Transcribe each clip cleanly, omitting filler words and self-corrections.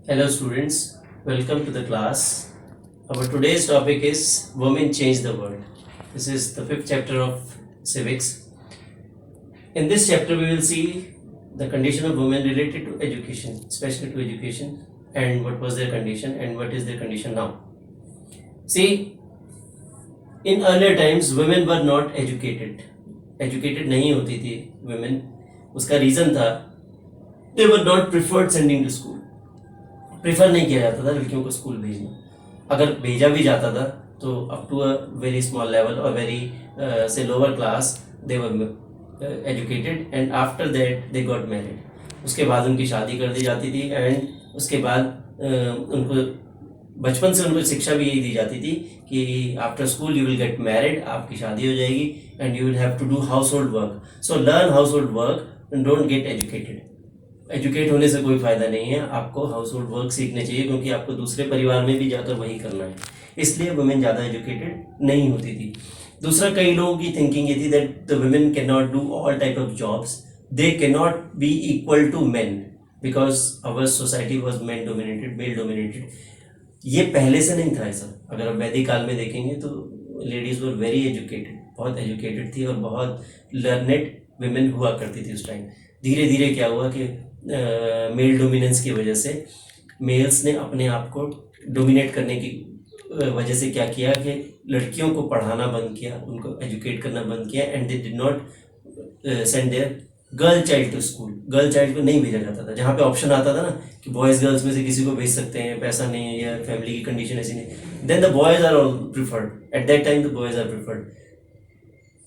Hello students, welcome to the class. Our today's topic is Women Change the World. This is the fifth chapter of civics. In this chapter we will see the condition of women related to education, especially to education, and what was their condition and what is their condition now. See, in earlier times women were not educated. Educated नहीं होती थी women. उसका reason था they were not preferred sending to school. Prefer नहीं किया जाता था लड़कियों को स्कूल भेजना. अगर भेजा भी जाता था तो up to a very small level और वेरी से lower class they were educated and after that they got married. उसके बाद उनकी शादी कर दी जाती थी एंड उसके बाद उनको बचपन से उनको शिक्षा भी यही दी जाती थी कि after school you will get married, आपकी शादी हो जाएगी and you will have to do household work. So learn household work and don't get educated. Educate होने से कोई फायदा नहीं है, आपको हाउस होल्ड वर्क सीखने चाहिए क्योंकि आपको दूसरे परिवार में भी जाकर वही करना है. इसलिए वुमेन ज़्यादा एजुकेटेड नहीं होती थी. दूसरा, कई लोगों की थिंकिंग ये थी that the women can not do all type of jobs, they can not be equal to men because our society was men dominated, male dominated. ये पहले से नहीं था ऐसा. अगर आप वैदिक काल में देखेंगे तो लेडीज वर वेरी एजुकेटेड, बहुत एजुकेटेड थी और बहुत लर्नेड वुमेन हुआ करती थी उस टाइम. धीरे धीरे क्या हुआ कि मेल डोमिनेंस की वजह से मेल्स ने अपने आप को डोमिनेट करने की वजह से क्या किया कि लड़कियों को पढ़ाना बंद किया, उनको एजुकेट करना बंद किया and they did not send their girl child to school. Girl child को नहीं भेजा जाता था. जहाँ पे ऑप्शन आता था ना कि बॉयज़ गर्ल्स में से किसी को भेज सकते हैं, पैसा नहीं है या फैमिली की कंडीशन ऐसी नहीं, then the boys are all preferred. At that time the boys are preferred.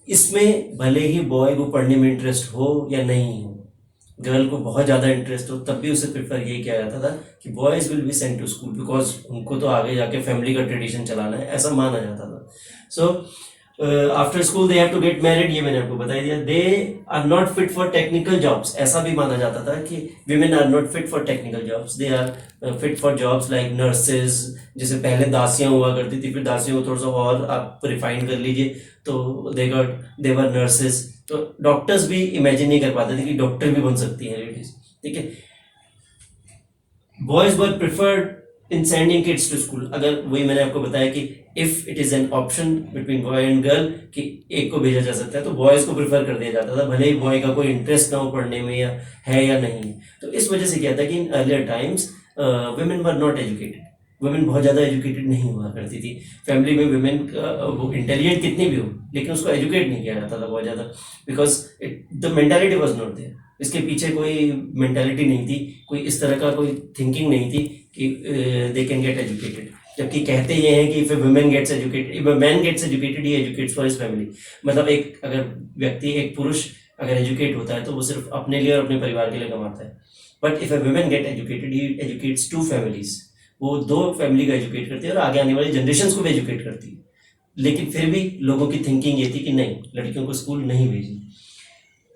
इसमें भले ही बॉय को पढ़ने में इंटरेस्ट हो या नहीं हो, गर्ल को बहुत ज़्यादा इंटरेस्ट हो, तब भी उसे प्रेफर यही किया जाता था कि boys will be sent to school because उनको तो आगे जाके फैमिली का ट्रेडिशन चलाना है, ऐसा माना जाता था. So after school they have to get married. ये मैंने आपको बता दिया. They are not fit for technical jobs. ऐसा भी माना जाता था कि women are not fit for technical jobs, they are fit for jobs like nurses. जैसे पहले दासियां हुआ करती थी, फिर दासियों को थोड़ा सा और आप रिफाइन कर लीजिए तो दे वर नर्सेज. तो डॉक्टर्स भी इमेजिन नहीं कर पाते थे कि डॉक्टर भी बन सकती हैं लेडीज. ठीक है. Boys were preferred in sending kids to school. अगर वही मैंने आपको बताया कि if it is an option between boy and girl कि एक को भेजा जा सकता है तो बॉयज को प्रिफर कर दिया जाता था, भले ही बॉय का कोई इंटरेस्ट ना हो पढ़ने में या है या नहीं. तो इस वजह से क्या था कि in earlier times women were not educated. Women बहुत ज़्यादा एजुकेटेड नहीं हुआ करती थी. फैमिली में वुमेन वो इंटेलिजेंट कितनी भी हो लेकिन उसको एजुकेट नहीं किया जाता था बहुत ज़्यादा because the mentality was not there. इसके पीछे कोई मेंटालिटी नहीं थी, कोई इस तरह का कोई थिंकिंग नहीं थी कि दे कैन गेट एजुकेटेड. जबकि कहते ये हैं कि if a women gets educated, if a man gets educated he educates for his family. मतलब एक अगर व्यक्ति, एक पुरुष अगर एजुकेट होता है तो वो सिर्फ अपने लिए और अपने परिवार के लिए कमाता है. But if a women get educated he educates two families. वो दो फैमिली को एजुकेट करती है और आगे आने वाली जनरेशन को भी एजुकेट करती है. लेकिन फिर भी लोगों की थिंकिंग ये थी कि नहीं, लड़कियों को स्कूल नहीं भेजना.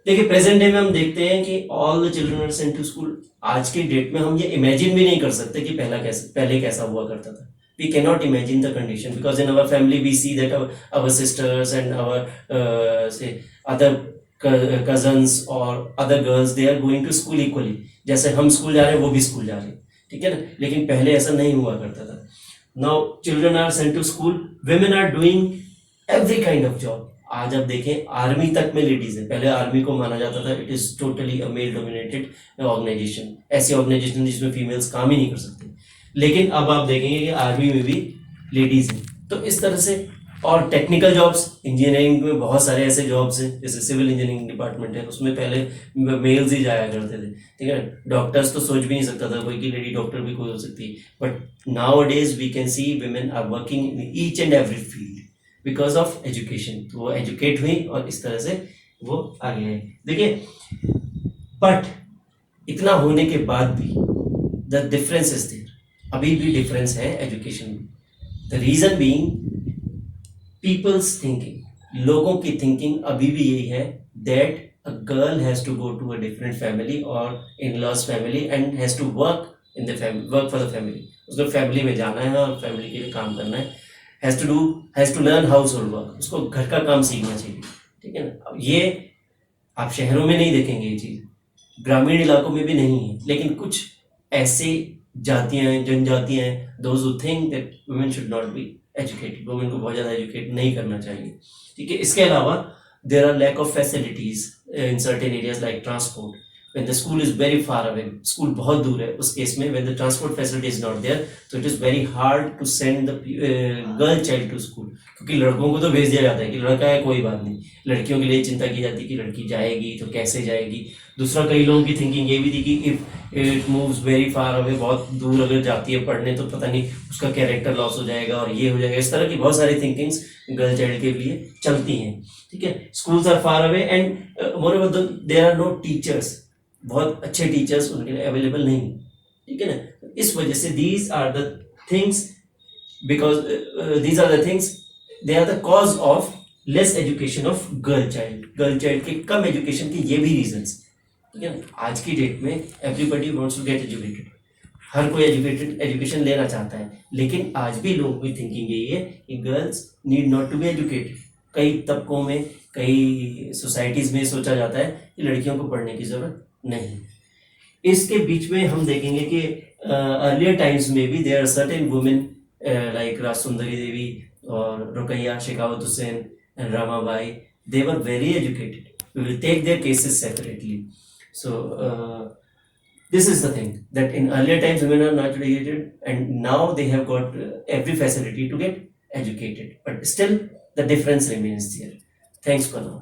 देखिए प्रेजेंट डे में हम देखते हैं कि all the children are sent to school. आज की डेट में हम ये इमेजिन भी नहीं कर सकते कि पहले कैसा हुआ करता था. We cannot imagine the condition because in our family we see that our sisters and our say other cousins or other girls they are going to school equally. जैसे हम स्कूल जा रहे हैं वो भी स्कूल जा रहे हैं. ठीक है ना. लेकिन पहले ऐसा नहीं हुआ करता था. Now children are sent to school, women are doing every kind of job. आज आप देखें आर्मी तक में लेडीज है. पहले आर्मी को माना जाता था it is totally a male dominated organisation, ऐसी ऑर्गेनाइजेशन जिसमें फीमेल्स काम ही नहीं कर सकती. लेकिन अब आप देखेंगे कि आर्मी में भी लेडीज हैं. तो इस तरह से और टेक्निकल जॉब्स, इंजीनियरिंग में बहुत सारे ऐसे जॉब्स हैं जैसे सिविल इंजीनियरिंग डिपार्टमेंट है, उसमें पहले मेल्स ही जाया करते थे. ठीक है. डॉक्टर्स तो सोच भी नहीं सकता था कोई कि लेडी डॉक्टर भी कोई हो सकती है. But nowadays we can see women are working in each and every field because of education. तो वो एजुकेट हुई और इस तरह से वो आगे है. देखिए बट इतना होने के बाद भी द डिफरेंस इज देयर. अभी भी डिफरेंस है एजुकेशन में. The reason being people's thinking. लोगों की थिंकिंग अभी भी यही है that a girl has to go to a different family और in laws family and has to work in the family, work for the family. उसको family में जाना है और फैमिली के लिए काम करना है. Has to learn household work. उसको घर का काम सीखना चाहिए. ठीक है ना. अब ये आप शहरों में नहीं देखेंगे ये चीज़, ग्रामीण इलाकों में भी नहीं है. लेकिन कुछ ऐसे जातियां हैं, जनजातियां हैं, those who think that women should not be educated, women को बहुत ज़्यादा एजुकेट नहीं करना चाहिए, ठीक है। इसके अलावा there are lack of facilities in certain areas like transport, when the school is very far away, school बहुत दूर है, उस केस में when the transport facility is not there, so it is very hard to send the girl child to school, क्योंकि लड़कों को तो भेज दिया जाता है कि लड़का है कोई बात नहीं, लड़कियों के लिए चिंता की जाती है कि लड़की जाएगी तो कैसे जाएगी। दूसरा, कई लोगों की थिंकिंग ये भी थी कि if it moves very far away, बहुत दूर अगर जाती है पढ़ने तो पता नहीं उसका कैरेक्टर लॉस हो जाएगा और ये हो जाएगा, इस तरह की बहुत सारी थिंकिंग्स गर्ल चाइल्ड के लिए चलती हैं, ठीक है। Schools are far away and moreover there are no teachers, बहुत अच्छे टीचर्स उनके लिए अवेलेबल नहीं, ठीक है ना। इस वजह से these are the things, because these are the things, they are the cause of less education of girl child के कम एजुकेशन के ये भी रीजंस, ठीक है ना। आज की डेट में everybody wants to get educated, हर कोई एजुकेशन लेना चाहता है, लेकिन आज भी लोगों की थिंकिंग यही है कि girls need not to be educated. कई तबकों में, कई सोसाइटीज़ में सोचा जाता है कि लड़कियों को पढ़ने की ज़रूरत नहीं। इसके बीच में हम देखेंगे कि अर्लियर टाइम्स में भी there are certain women like Raj Sundari Devi और Rukaiya Shekhawat Hussain and Ramabai, they were very educated. We will take their cases separately. So this is the thing, that in earlier times women are not educated and now they have got every facility to get educated, but still the difference remains there. Thanks for now.